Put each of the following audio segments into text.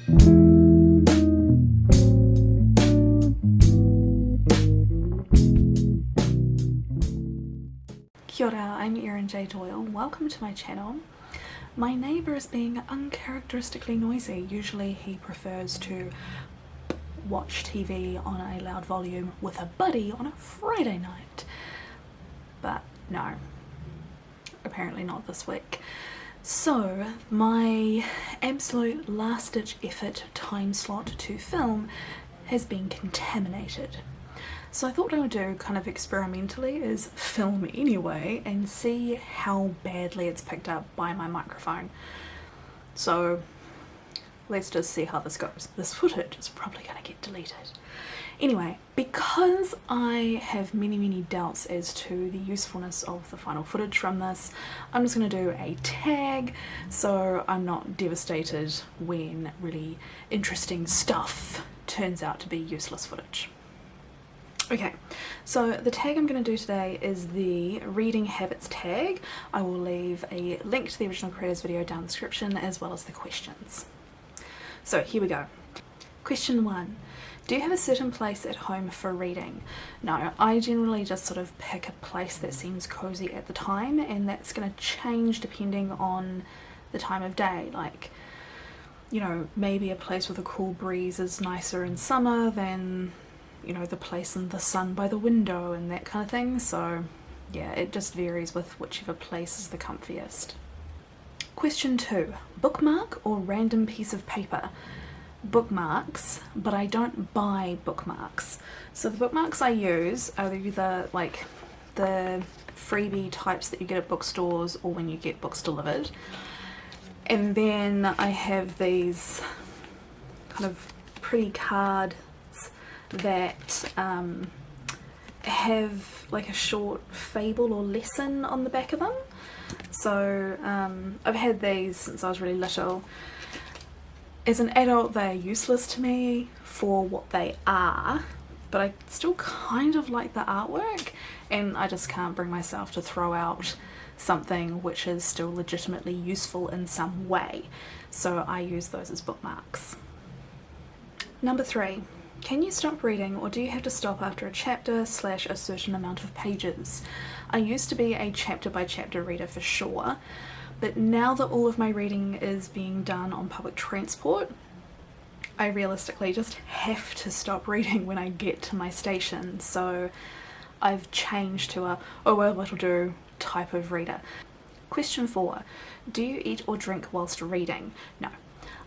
Kia ora, I'm Erin J. Doyle. Welcome to my channel. My neighbour is being uncharacteristically noisy. Usually he prefers to watch TV on a loud volume with a buddy on a Friday night. But no, apparently not this week. So my absolute last-ditch effort time slot to film has been contaminated. So I thought what I would do kind of experimentally is film anyway and see how badly it's picked up by my microphone. So let's just see how this goes. This footage is probably going to get deleted. Anyway, because I have many doubts as to the usefulness of the final footage from this, I'm just going to do a tag so I'm not devastated when really interesting stuff turns out to be useless footage. Okay, so the tag I'm going to do today is the reading habits tag. I will leave a link to the original creators video down in the description as well as the questions. So here we go. Question 1. Do you have a certain place at home for reading? No, I generally just sort of pick a place that seems cozy at the time, and that's going to change depending on the time of day. Like, you know, maybe a place with a cool breeze is nicer in summer than, you know, the place in the sun by the window and that kind of thing. So yeah, it just varies with whichever place is the comfiest. Question 2. Bookmark or random piece of paper? Bookmarks, but I don't buy bookmarks. So the bookmarks I use are either like the freebie types that you get at bookstores or when you get books delivered. And then I have these kind of pretty cards that have like a short fable or lesson on the back of them. So I've had these since I was really little. As an adult they're useless to me for what they are, but I still kind of like the artwork, and I just can't bring myself to throw out something which is still legitimately useful in some way. So I use those as bookmarks. Number 3. Can you stop reading, or do you have to stop after a chapter / a certain amount of pages? I used to be a chapter by chapter reader for sure, but now that all of my reading is being done on public transport, I realistically just have to stop reading when I get to my station. So I've changed to a, oh well, it'll do type of reader. Question 4. Do you eat or drink whilst reading? No.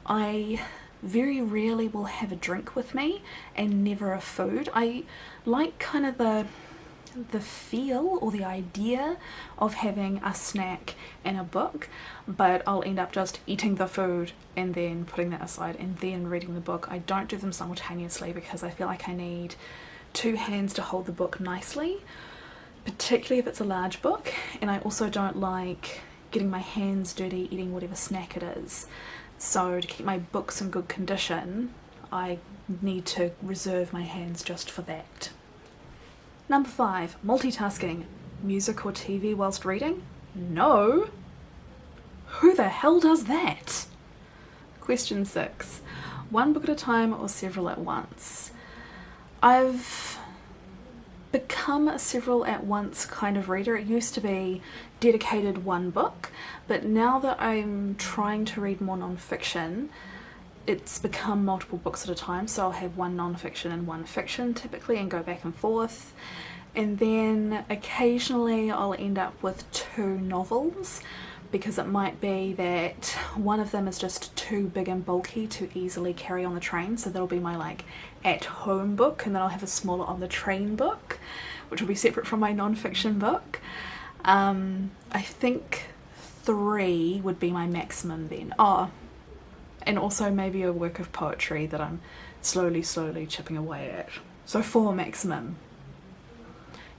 I very rarely will have a drink with me and never a food. I like kind of the feel or the idea of having a snack and a book, but I'll end up just eating the food and then putting that aside and then reading the book. I don't do them simultaneously because I feel like I need 2 hands to hold the book nicely, particularly if it's a large book, and I also don't like getting my hands dirty eating whatever snack it is. So to keep my books in good condition, I need to reserve my hands just for that. Number 5. Multitasking. Music or TV whilst reading? No. Who the hell does that? Question 6. One book at a time or several at once? I've become a several at once kind of reader. It used to be dedicated one book, but now that I'm trying to read more non-fiction, it's become multiple books at a time. So I'll have one non-fiction and one fiction typically and go back and forth, and then occasionally I'll end up with 2 novels, because it might be that one of them is just too big and bulky to easily carry on the train, so that'll be my like at home book, and then I'll have a smaller on the train book which will be separate from my non-fiction book. I think 3 would be my maximum then. Oh, and also maybe a work of poetry that I'm slowly chipping away at. So 4 maximum.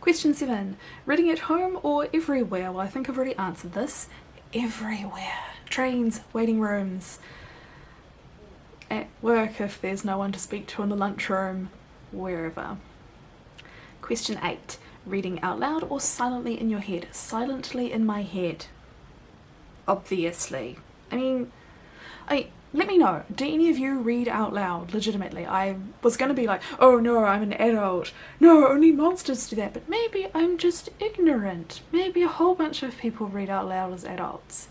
Question 7. Reading at home or everywhere? Well, I think I've already answered this. Everywhere. Trains, waiting rooms, at work if there's no one to speak to in the lunchroom, wherever. Question 8. Reading out loud or silently in your head? Silently in my head. Obviously. I mean, let me know, do any of you read out loud legitimately? I was going to be like, oh no, I'm an adult, no, only monsters do that, but maybe I'm just ignorant. Maybe a whole bunch of people read out loud as adults.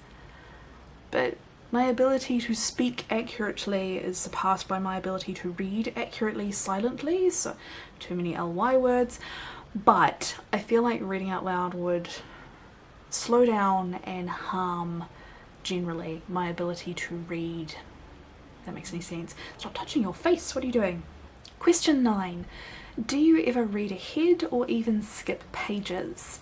But my ability to speak accurately is surpassed by my ability to read accurately silently, so too many ly words. But I feel like reading out loud would slow down and harm generally my ability to read. If that makes any sense. Stop touching your face, what are you doing? Question 9. Do you ever read ahead or even skip pages?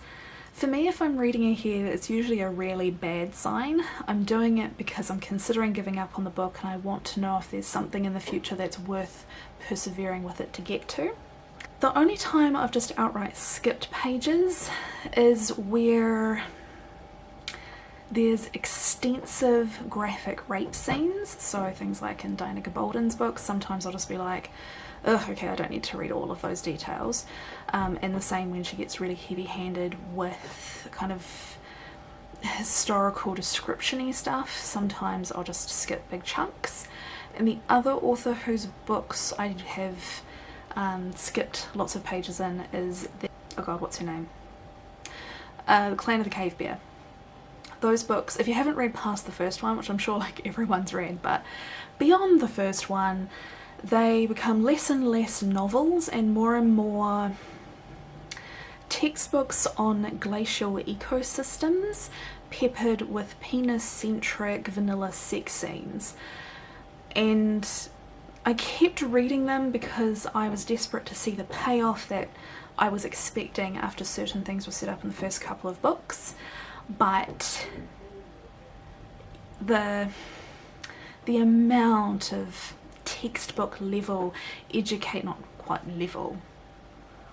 For me, if I'm reading ahead, it's usually a really bad sign. I'm doing it because I'm considering giving up on the book and I want to know if there's something in the future that's worth persevering with it to get to. The only time I've just outright skipped pages is where there's extensive graphic rape scenes, so things like in Diana Gabaldon's books, sometimes I'll just be like, ugh, okay, I don't need to read all of those details. And the same when she gets really heavy-handed with kind of historical description-y stuff, sometimes I'll just skip big chunks. And the other author whose books I have skipped lots of pages in is oh god, what's her name? The Clan of the Cave Bear. Those books, if you haven't read past the first one, which I'm sure like everyone's read, but beyond the first one, they become less and less novels and more textbooks on glacial ecosystems, peppered with penis-centric vanilla sex scenes. And I kept reading them because I was desperate to see the payoff that I was expecting after certain things were set up in the first couple of books. But the amount of textbook level not quite level,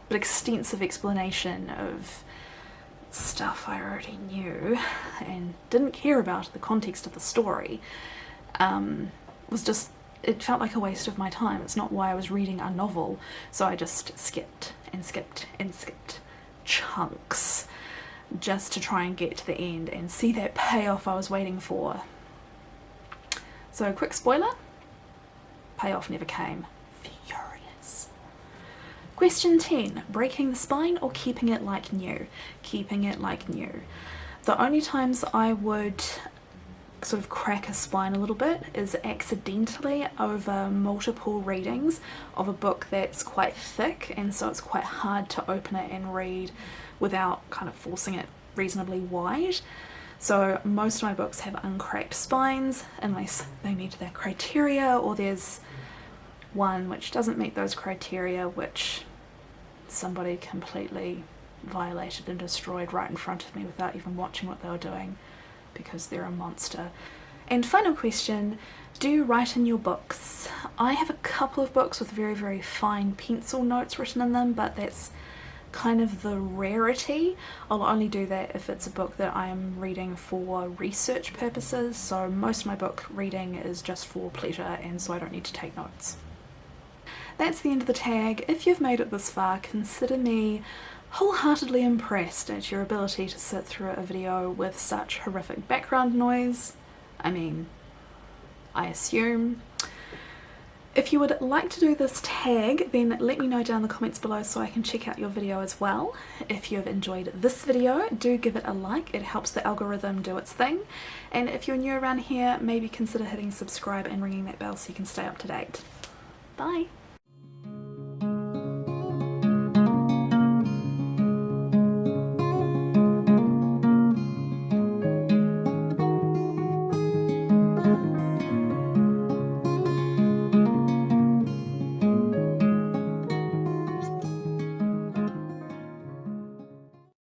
but extensive explanation of stuff I already knew and didn't care about the context of the story was just, it felt like a waste of my time. It's not why I was reading a novel, so I just skipped and skipped and skipped chunks just to try and get to the end and see that payoff I was waiting for. So quick spoiler, payoff never came. Furious. Question 10. Breaking the spine or keeping it like new? Keeping it like new. The only times I would sort of crack a spine a little bit is accidentally over multiple readings of a book that's quite thick, and so it's quite hard to open it and read without kind of forcing it reasonably wide. So most of my books have uncracked spines unless they meet that criteria, or there's one which doesn't meet those criteria, which somebody completely violated and destroyed right in front of me without even watching what they were doing, because they're a monster. And final question, do you write in your books? I have a couple of books with very, very fine pencil notes written in them, but that's kind of the rarity. I'll only do that if it's a book that I am reading for research purposes, so most of my book reading is just for pleasure, and so I don't need to take notes. That's the end of the tag. If you've made it this far, consider me wholeheartedly impressed at your ability to sit through a video with such horrific background noise. I mean, I assume. If you would like to do this tag, then let me know down in the comments below so I can check out your video as well. If you've enjoyed this video, do give it a like, it helps the algorithm do its thing. And if you're new around here, maybe consider hitting subscribe and ringing that bell so you can stay up to date. Bye!